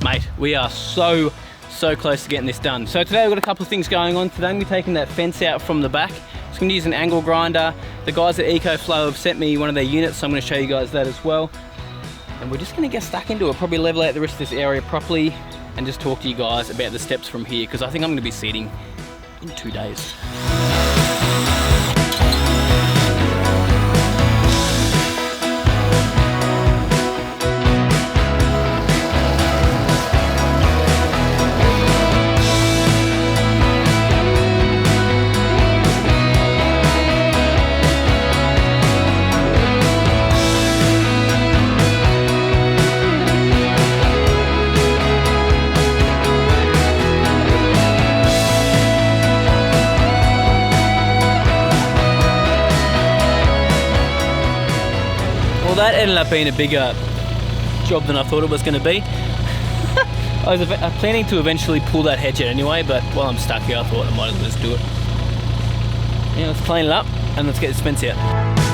mate, we are so close to getting this done. So today we've got a couple of things going on. Today I'm going to be taking that fence out from the back. Just going to use an angle grinder. The guys at EcoFlow have sent me one of their units, so I'm going to show you guys that as well. And we're just going to get stuck into it, probably level out the rest of this area properly and just talk to you guys about the steps from here, because I think I'm going to be seeding in 2 days. That ended up being a bigger job than I thought it was going to be. I was planning to eventually pull that hedge out anyway, but while I'm stuck here I thought I might as well just do it. Yeah, let's clean it up and let's get this fence out.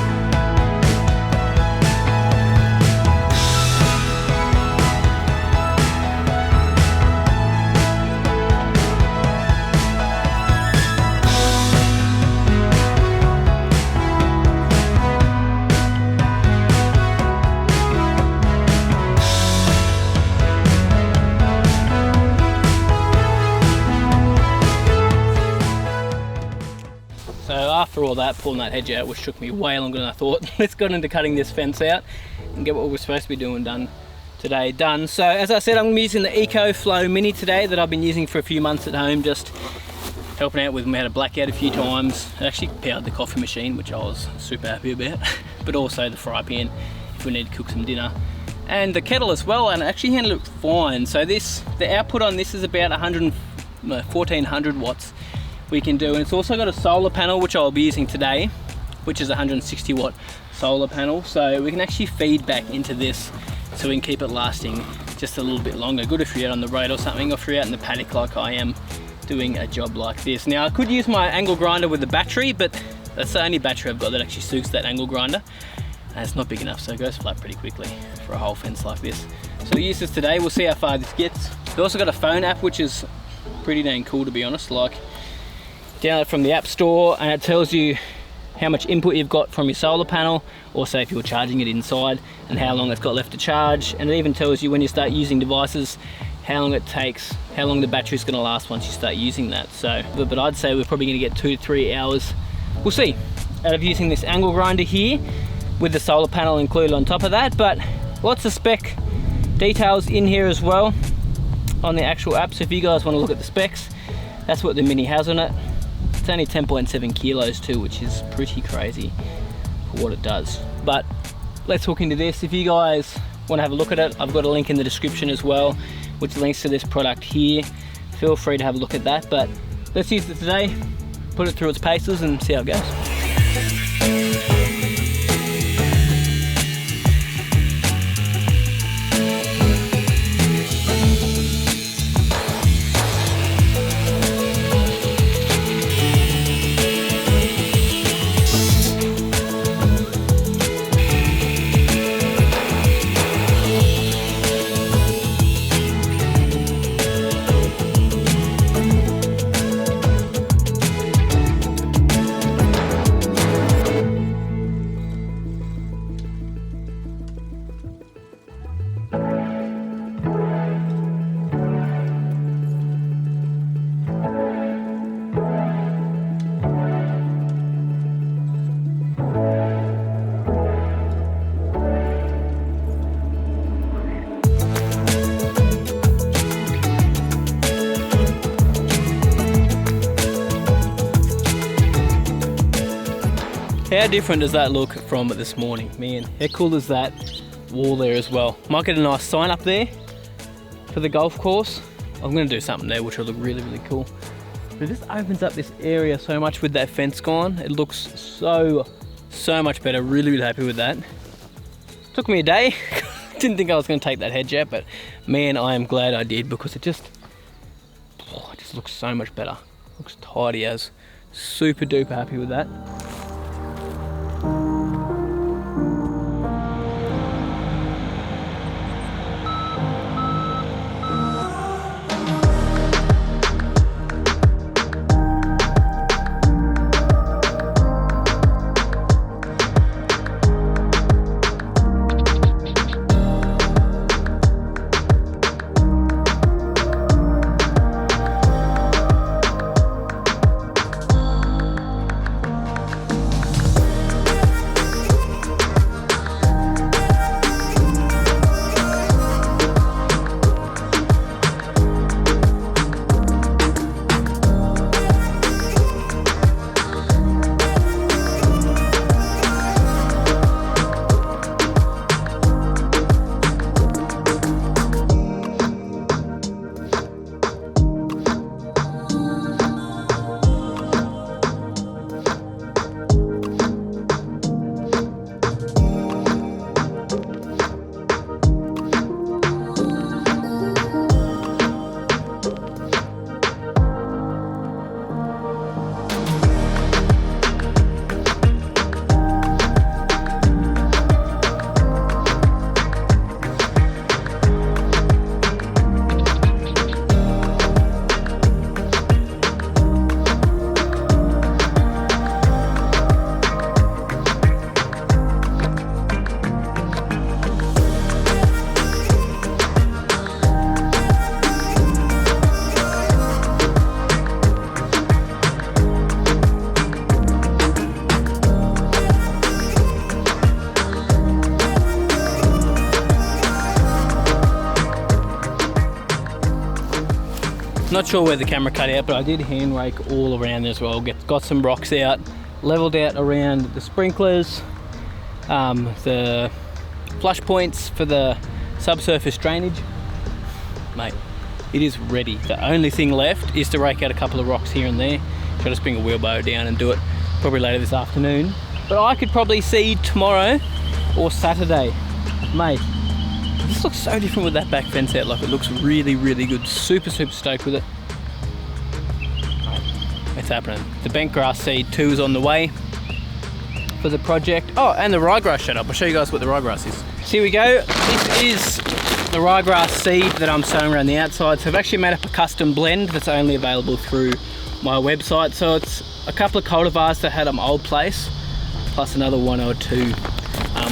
After all that, pulling that hedge out, which took me way longer than I thought, let's get into cutting this fence out and get what we're supposed to be doing done today done. So as I said, I'm going to be using the EcoFlow Mini today that I've been using for a few months at home, just helping out with me. Had a blackout a few times. It actually powered the coffee machine, which I was super happy about, but also the fry pan if we need to cook some dinner, and the kettle as well, and it actually handled it fine. So the output on this is about 1400 watts we can do, and it's also got a solar panel which I'll be using today, which is a 160 watt solar panel, so we can actually feed back into this so we can keep it lasting just a little bit longer. Good if you're out on the road or something, or if you're out in the paddock like I am doing a job like this. Now I could use my angle grinder with the battery, but that's the only battery I've got that actually suits that angle grinder, and it's not big enough, so it goes flat pretty quickly for a whole fence like this. So we'll use this today, we'll see how far this gets. We've also got a phone app which is pretty dang cool, to be honest. Like, download it from the App Store and it tells you how much input you've got from your solar panel, or say if you're charging it inside, and how long it's got left to charge. And it even tells you when you start using devices how long it takes, how long the battery's going to last once you start using that. So but I'd say we're probably going to get 2 to 3 hours, we'll see, out of using this angle grinder here with the solar panel included on top of that. But lots of spec details in here as well on the actual app, so if you guys want to look at the specs, that's what the Mini has on it. It's only 10.7 kilos too, which is pretty crazy for what it does. But let's hook into this. If you guys want to have a look at it, I've got a link in the description as well, which links to this product here. Feel free to have a look at that. But let's use it today, put it through its paces and see how it goes. How different does that look from this morning? Man, how cool is that wall there as well? Might get a nice sign up there for the golf course. I'm going to do something there which will look really, really cool. But it just opens up this area so much with that fence gone. It looks so much better. Really, really happy with that. Took me a day. Didn't think I was going to take that hedge out, but man, I am glad I did, because it just looks so much better. Looks tidy as. Super duper happy with that. Not sure where the camera cut out, but I did hand rake all around as well. Got some rocks out, leveled out around the sprinklers, the flush points for the subsurface drainage. Mate, it is ready. The only thing left is to rake out a couple of rocks here and there. Should I just bring a wheelbarrow down and do it probably later this afternoon. But I could probably seed tomorrow or Saturday. Mate, this looks so different with that back fence out. Like, it looks really, really good. Super, super stoked with it. It's happening. The bent grass seed 2 is on the way for the project. Oh, and the ryegrass shut up. I'll show you guys what the ryegrass is. So here we go. This is the ryegrass seed that I'm sowing around the outside. So I've actually made up a custom blend that's only available through my website. So it's a couple of cultivars that I had at my old place, plus another 1 or 2,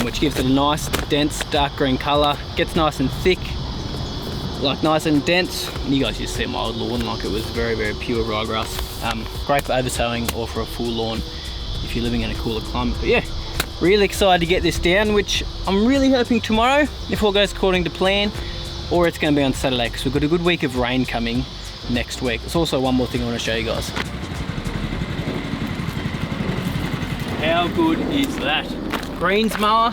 which gives it a nice, dense, dark green colour. Gets nice and thick, like nice and dense. And you guys just see my old lawn, like it was very, very pure ryegrass. Great for oversowing or for a full lawn if you're living in a cooler climate. But yeah, really excited to get this down, which I'm really hoping tomorrow, if all goes according to plan, or it's going to be on Saturday, because we've got a good week of rain coming next week. There's also one more thing I want to show you guys. How good is that? Greens mower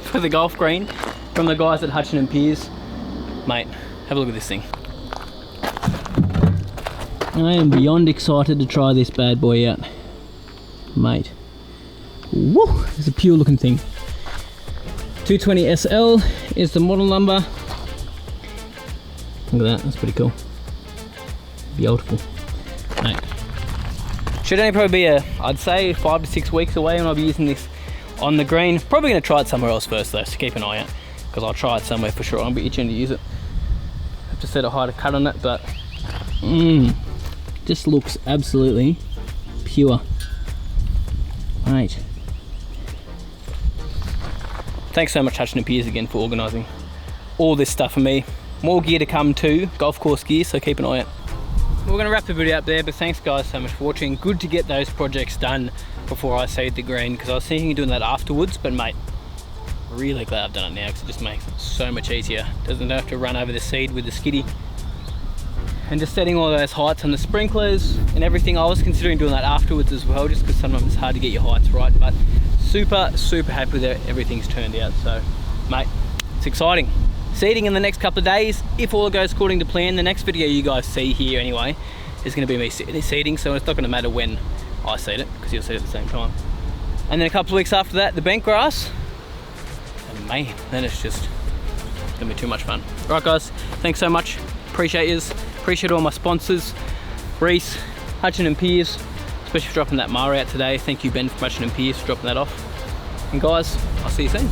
for the golf green from the guys at Hutchin and Piers. Mate, have a look at this thing. I am beyond excited to try this bad boy out. Mate. Woo! It's a pure looking thing. 220 SL is the model number. Look at that, that's pretty cool. Beautiful. Mate. Should only probably be I'd say 5 to 6 weeks away when I'll be using this on the green. Probably going to try it somewhere else first though, so keep an eye out, because I'll try it somewhere for sure. I'll be itching to use it. Have to set a higher cut on it, but just looks absolutely pure. Mate. Thanks so much Hutchin and Piers again for organising all this stuff for me. More gear to come too, golf course gear, so keep an eye out. We're going to wrap the video up there, but thanks guys so much for watching. Good to get those projects done before I seed the green, because I was thinking of doing that afterwards, but mate, really glad I've done it now, because it just makes it so much easier. Doesn't have to run over the seed with the skiddy. And just setting all those heights on the sprinklers and everything. I was considering doing that afterwards as well, just because sometimes it's hard to get your heights right, but super, super happy with it. Everything's turned out, so mate, it's exciting. Seeding in the next couple of days, if all goes according to plan. The next video you guys see here anyway is going to be me seeding, so it's not going to matter when I seed it, because you'll seed it at the same time. And then a couple of weeks after that, the bent grass, and man, then it's just going to be too much fun. Right guys, thanks so much, appreciate yous, appreciate all my sponsors, Reese, Hutchin and Piers, especially for dropping that mower out today. Thank you Ben from Hutchin and Piers for dropping that off. And guys, I'll see you soon.